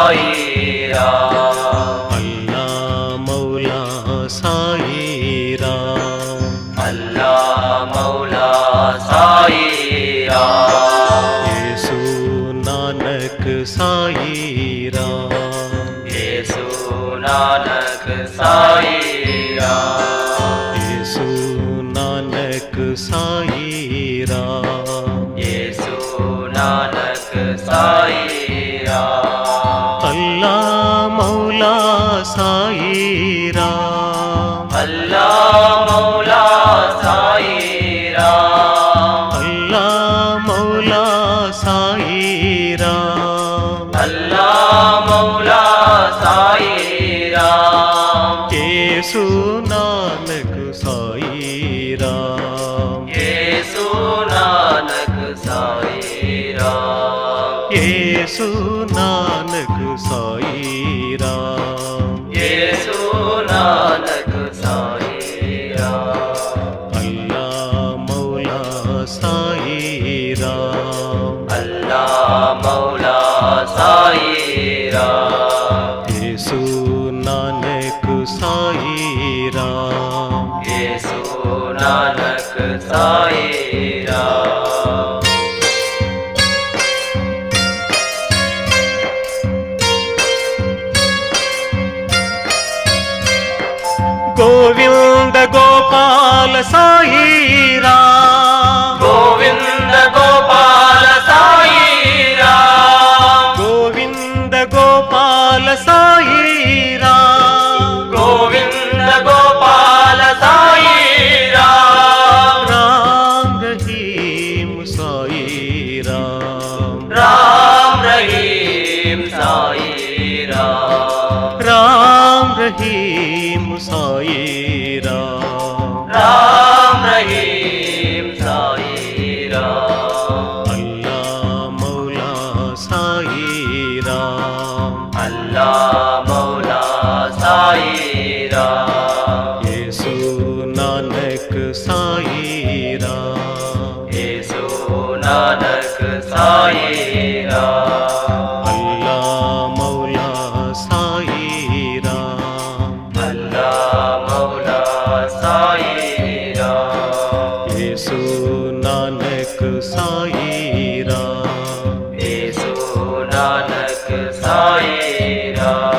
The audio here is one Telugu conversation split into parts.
साई राम। अल्लाह मौला साई राम। अल्लाह मौला साई राम। येसु नानक साई राम। येसु नानक साई राम। येसु नानक साई राम। येसु नानक साई राम। अल्लाह मौला साई राम। अल्लाह मौला साई राम। अल्लाह मौला साई राम। अल्लाह मौला साई राम। येसु नानक साई राम। येसु नानक साई राम। येसु नानक साई राम। येसु नानक साई राम। अल्लाह मौला साई राम। अल्लाह मौला साई राम। येसु नानक साई राम। येसु नानक साई राम। गोविंद गोपाल साई राम। गोविंद गोपाल साई राम। गोविंद गोपाल साई राम। गोविंद गोपाल साई राम। राम रहीम साई राम। राम रहीम साई राम। राम रहीम साई राम। राम रहीम साई राम। अल्लाह मौला साई राम। अल्लाह मौला साई राम। येसु नानक साई राम। येसु नानक साई राम। अल्लाह मौला साई राम। अल्लाह मौला साई राम। येसु नानक साई राम। येसु नानक साई राम।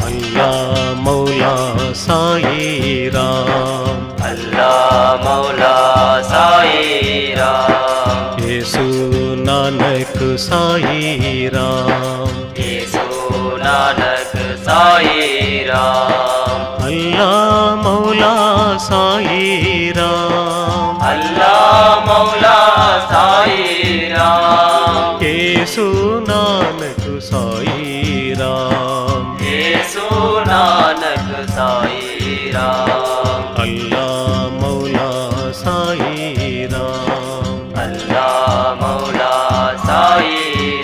अल्लाह मौला साई राम। अल्लाह मौला साई राम। येसु नानक साई राम। येसु नानक साई राम। अल्लाह मौला साई राम। अल्लाह मौला साई राम। येसु नानक साई राम। येसु नानक साई राम। अल्लाह मौला साई राम। अल्लाह मौला साई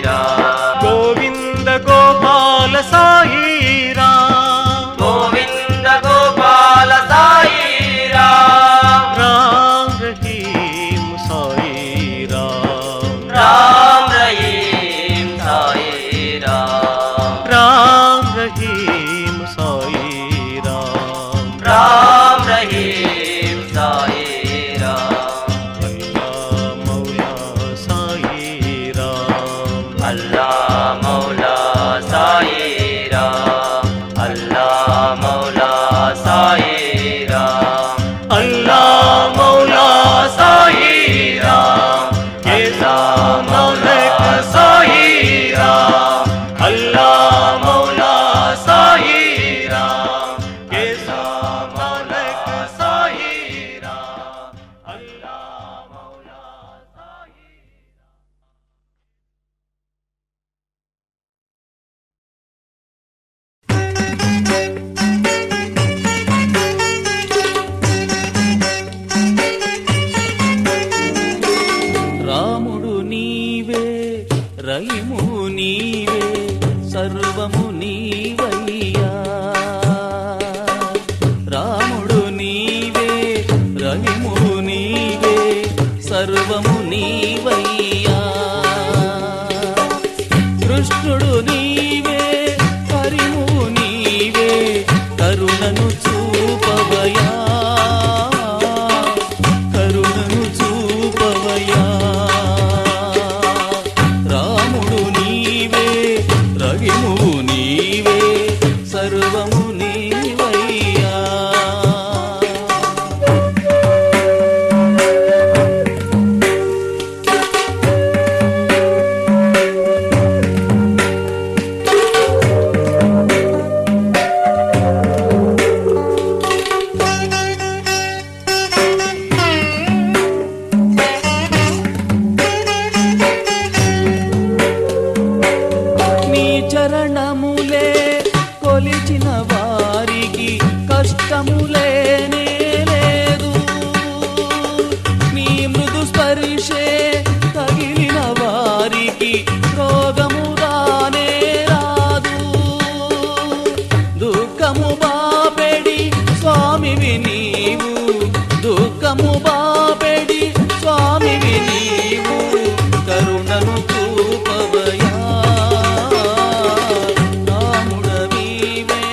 राम। गोविंद गोपाल साई राम। गोविंद गोपाल साई राम। राम रहीम साई राम। राम रहीम साई राम। राम रहीम साई राम। राम रहीम साई राम। अल्लाह मौला साई राम। अल्लाह मौला साई राम। సర్వము నీవయ్యా. రాముడు నీవే, రహిము నీవే, సర్వము నీవయ్యా. కృష్ణుడు నీవే, హరిము నీవే, కరుణను చూపవయా, కరుణను చూపవయా. రాముడు నీవే, రహిము నీవే, సర్వము నీవయ్యా. నీ చరణములే కొలిచిన వారికి కష్టములేనే లేదు. నీ మృదు స్పర్శే తగిలిన వారికి రోగము రానే రాదు. దుఃఖము బాపెడి స్వామివి నీవు, దుఃఖము బాపెడి స్వామివి నీవు, కరుణను చూపవయా. రాముడవీవే,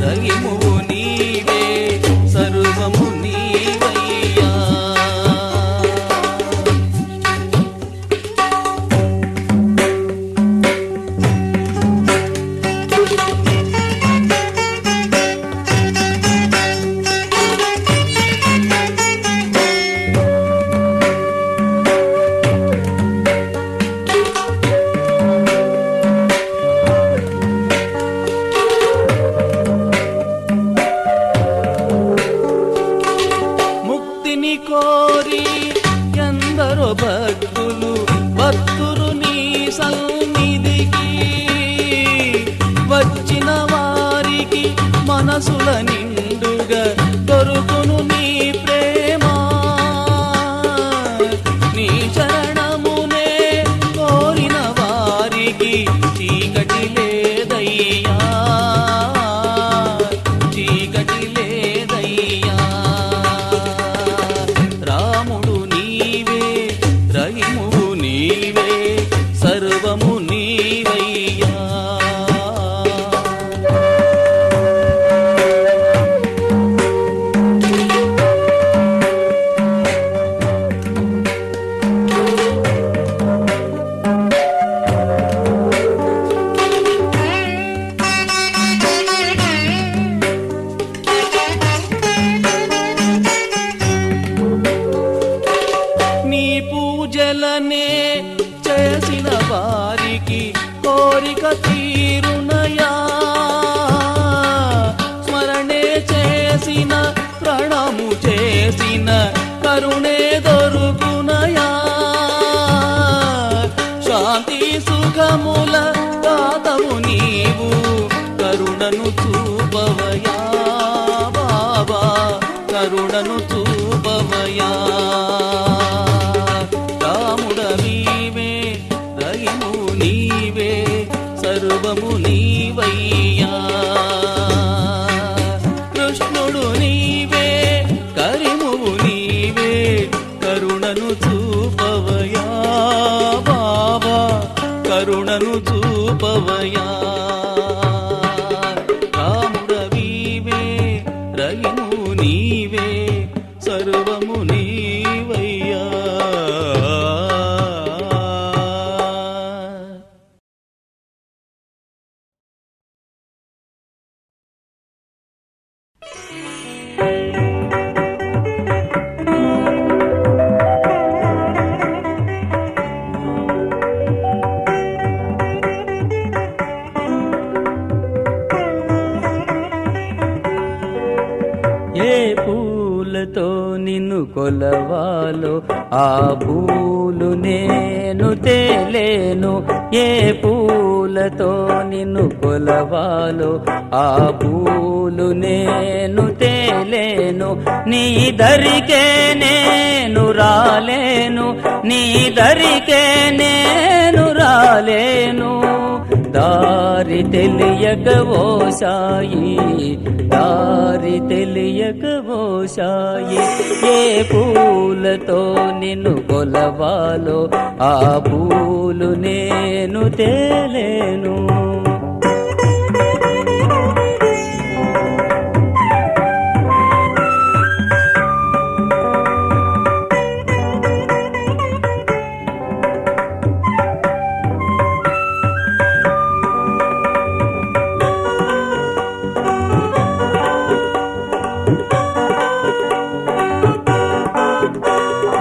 రహిమువు నీవే, సర్వము నీవయ్యా. ముక్తిని కోరి ఎందరో భక్తులు భక్తులు నీ సన్నిధికి వచ్చిన వారికి మనసుల నిండుగా దొరుకును నీ ప్రేమ. నీ చరణమునే కోరిన వారికి చీకటి లేదయ్యా, చీకటి లేదయ్యా. రాముడు నీవే, రహిమువు నీవే, సర్వము నీవయ్యా. నీ పూజలనే చేసిన వారికి కోరిక తీరునయా. స్మరణే చేసిన ప్రణము చేసిన కరుణే దొరుకునయా. శాంతి సుఖముల దాతవు నీవు, కరుణను చూపవయా బాబా, కరుణను చూపవయా. రాముడవీవే, రహిము నీవే, సర్వము నీవయ్యా. కృష్ణుడు నీవే, కరిమువు నీవే, కరుణను చూపవయా బాబా, కరుణను చూపవయా. రాముడవీవే, రహిము నీవే, సర్వము నీవయ్యా. ఏ పూలతో నిన్ను కొలవాలో ఆ పూలు నేను తేలేను. ఏ పూలతో నిన్ను కొలవాలో ఆ పూలు నేను తేలేను. నీ దరికే నేను రాలేను, నీ దరికే నేను రాలేను. దారి దారి తెలియక ఓ సాయి, దారి తెలియక ఓ సాయి. ఏ పూలతో నిన్ను కొలవాలో ఆ పూలు నేను తేలేను.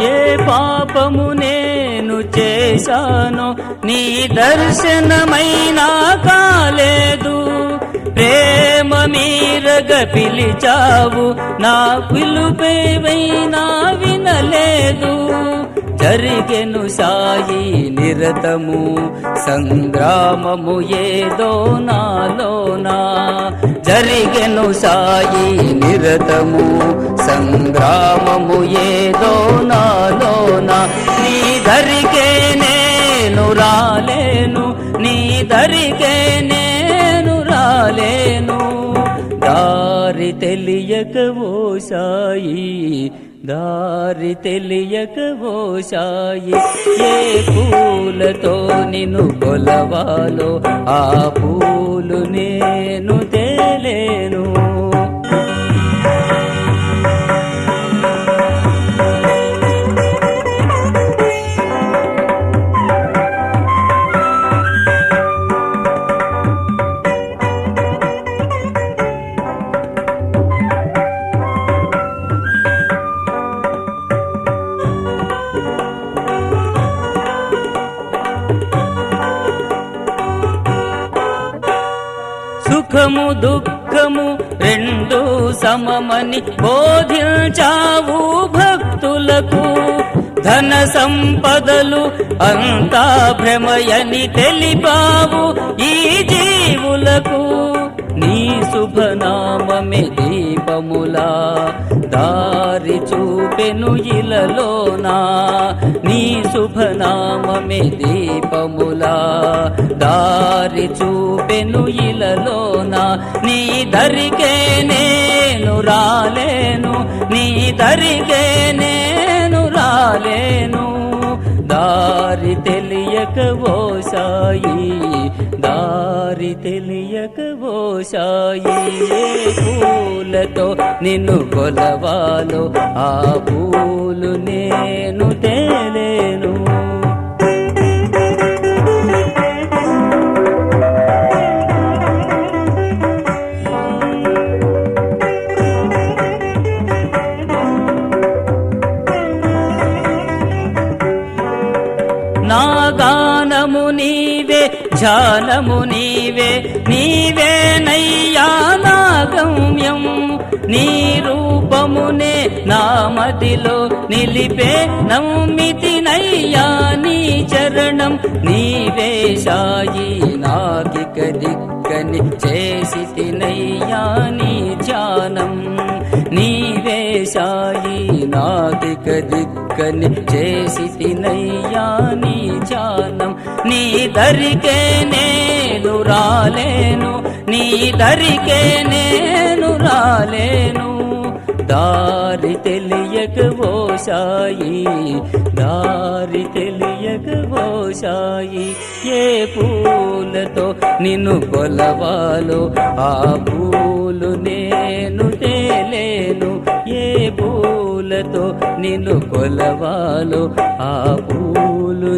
ఏ పాపము నేను చేశానో నీ దర్శనమైనా కాలేదు. ప్రేమ మీరగ పిలిచావు, నా పిలుపేవైనా వినలేదు. జరిగెను సాయి నిరతము సంగ్రామము ఏదో నాలోనా. జరిగెను సాయి నిరతము సంగ్రామము ఏదో నాలోనా. నీ దరికే నేను రాలేను, నీ దరికే నేను రాలేను. దారి తెలియక ఓ సాయి, దారి తెలియక ఓ సాయి. ఏ పూలతో నిన్ను కొలవాలో ఆ పూలు నేను తేలేను. సుఖము దుఃఖము రెండు సమమని బోధించావు భక్తులకు. ధన సంపదలు అంతా భ్రమయని తెలిపావు ఈ జీవులకు. నీ శుభనామమే దీపములా దారి చూపెను ఇలలోనా. నీ శుభనామమే దీపములా దారి చూపెను ఇలలోనా. నీ దరికే నేను రాలేను, నీ దరికే నేను రాలేను. దారి తెలియక ఓ సాయి, దారి తెలియక ఓ సాయి. ఏ పూలతో నిన్ను కొలవాలో ఆ పూలు నేను తేలేను. నా గానము నీవే, ధ్యానము నీవే, నీవే నయ్యా నా గమ్యం. నీ రూపమునే నా మదిలో నిలిపే నమ్మితి నయ్యా నీ చరణం. నీవే సాయి నాకిక దిక్కని చేసితి నయ్యా నీ ధ్యానం. నీవే సాయి నాకిక దిక్కని చేసితి నయ్యా నీ ధ్యానం. నీ దరికే నేను రాలేను, నీ దరికే నేను రాలేను. దారి తెలియక ఓ సాయి, దారి తెలియక ఓ సాయి. ఏ పూలతో నిన్ను కొలవాలో ఆ పూలు నేను తేలేను. ఏ పూలతో నిన్ను కొలవాలో ఆ పూలు